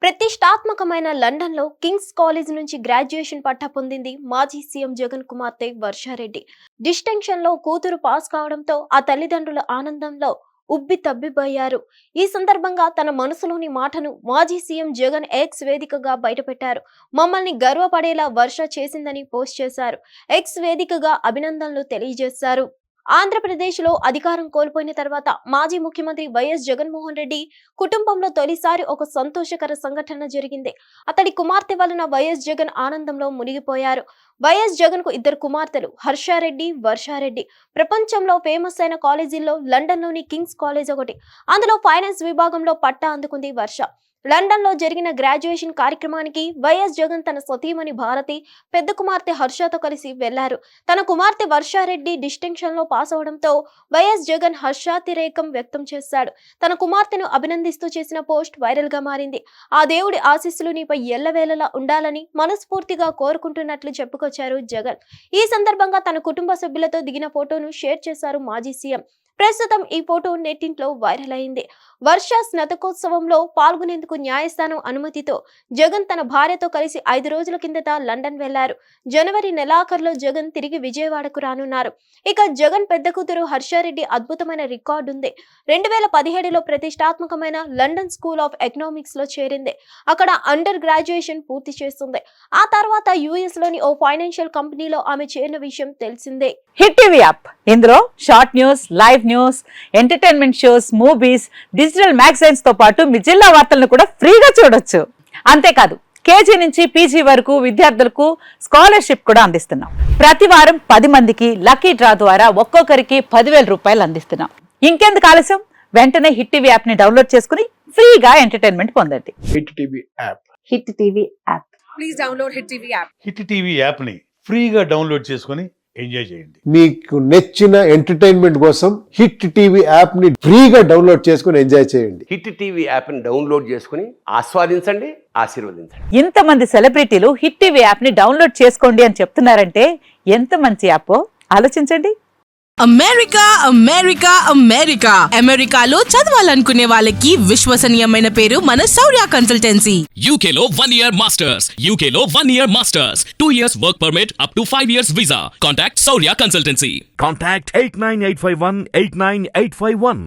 ప్రతిష్టాత్మకమైన లండన్లో Kings college నుంచి గ్రాడ్యుయేషన్ పట్టా పొందింది మాజీ సీఎం జగన్ కుమార్తె వర్షారెడ్డి. డిస్టింక్షన్లో కూతురు పాస్ కావడంతో ఆ తల్లిదండ్రుల ఆనందంలో ఉబ్బి తబ్బిబ్బయ్యారు. ఈ సందర్భంగా తన మనసులోని మాటను మాజీ సీఎం జగన్ ఎక్స్ వేదికగా బయటపెట్టారు. మమ్మల్ని గర్వపడేలా వర్ష చేసిందని పోస్ట్ చేశారు. ఎక్స్ వేదికగా అభినందనలు తెలియజేశారు. ఆంధ్రప్రదేశ్లో అధికారం కోల్పోయిన తర్వాత మాజీ ముఖ్యమంత్రి వైఎస్ జగన్మోహన్ రెడ్డి కుటుంబంలో తొలిసారి ఒక సంతోషకర సంఘటన జరిగింది. అతడి కుమార్తె వలన వైఎస్ జగన్ ఆనందంలో మునిగిపోయారు. వైఎస్ జగన్ కు ఇద్దరు కుమార్తెలు హర్షారెడ్డి, వర్షారెడ్డి. ప్రపంచంలో ఫేమస్ అయిన కాలేజీల్లో లండన్లోని కింగ్స్ కాలేజ్ ఒకటి. అందులో ఫైనాన్స్ విభాగంలో పట్టా అందుకుంది వర్ష. లండన్ లో జరిగిన గ్రాడ్యుయేషన్ కార్యక్రమానికి వైఎస్ జగన్ తన సతీమణి భారతి, పెద్ద కుమార్తె హర్షతో కలిసి వెళ్లారు. తన కుమార్తె వర్షారెడ్డి డిస్టింక్షన్ లో పాస్ అవడంతో వైఎస్ జగన్ హర్షాతిరేకం వ్యక్తం చేశాడు. తన కుమార్తెను అభినందిస్తూ చేసిన పోస్ట్ వైరల్ గా మారింది. ఆ దేవుడి ఆశీస్సులు నీపై ఎల్లవేళలా ఉండాలని మనస్ఫూర్తిగా కోరుకుంటున్నట్లు చెప్పుకొచ్చారు జగన్. ఈ సందర్భంగా తన కుటుంబ సభ్యులతో దిగిన ఫోటోను షేర్ చేశారు మాజీ సీఎం. ప్రస్తుతం ఈ ఫోటో నెట్టింట్లో వైరల్ అయింది. వర్ష స్నాతకోత్సవంలో పాల్గొనేందుకు న్యాయస్థానం అనుమతితో జగన్ తన భార్యతో కలిసి 5 రోజుల కిందట లండన్ వెళ్లారు. జనవరి నెలాఖరులో జగన్ తిరిగి విజయవాడకు రానున్నారు. ఇక జగన్ పెద్ద కూతురు హర్షారెడ్డి అద్భుతమైన రికార్డు ఉంది. 2017లో ప్రతిష్టాత్మకమైన లండన్ స్కూల్ ఆఫ్ ఎకనామిక్స్ లో చేరింది. అక్కడ అండర్ గ్రాడ్యుయేషన్ పూర్తి చేస్తుంది. ఆ తర్వాత యుఎస్ లోని ఓ ఫైనాన్షియల్ కంపెనీలో ఆమె చేరిన విషయం తెలిసిందే. హిట్ టీవీ యాప్, ఇందులో short news, live news, entertainment shows, movies, digital magazines తో పాటు మీ జిల్లా వార్తలను కూడా ఫ్రీగా చూడొచ్చు. అంతేకాదు కేజీ నుంచి పీజీ వరకు విద్యార్థులకు స్కాలర్షిప్ కూడా అందిస్తున్నాం. ప్రతి వారం 10 మందికి లక్కీ డ్రా ద్వారా ఒక్కొక్కరికి 10,000 రూపాయలు అందిస్తున్నాం. ఇంకెందుకు ఆలస్యం, వెంటనే హిట్ టీవీ యాప్ ని డౌన్లోడ్ చేసుకుని ఫ్రీగా ఎంటర్టైన్మెంట్ పొందండి. Hit TV app. Hit TV app. Please download hit TV app. Hit TV app ని ఫ్రీగా డౌన్లోడ్ చేసుకుని ఎంజాయ్ చేయండి. మీకు నచ్చిన ఎంటర్టైన్మెంట్ కోసం హిట్ టీవీ యాప్ ని ఫ్రీగా డౌన్లోడ్ చేసుకుని ఎంజాయ్ చేయండి. హిట్ టీవీ యాప్ ని డౌన్లోడ్ చేసుకుని ఆస్వాదించండి, ఆశీర్వదించండి. ఇంతమంది సెలబ్రిటీలు హిట్ టీవీ యాప్ ని డౌన్లోడ్ చేసుకోండి అని చెప్తున్నారంటే ఎంత మంచి యాప్ ఆలోచించండి. అమెరికా అమెరికా అమెరికా అమెరికాలో చదవాలనుకునే వాళ్ళకి విశ్వసనీయమైన పేరు మన శౌర్య కన్సల్టెన్సీ. UK లో 1 year masters. UK లో 1 year masters. 2 years work permit up to 5 years visa. Contact Saurya Consultancy. Contact 89851 89851.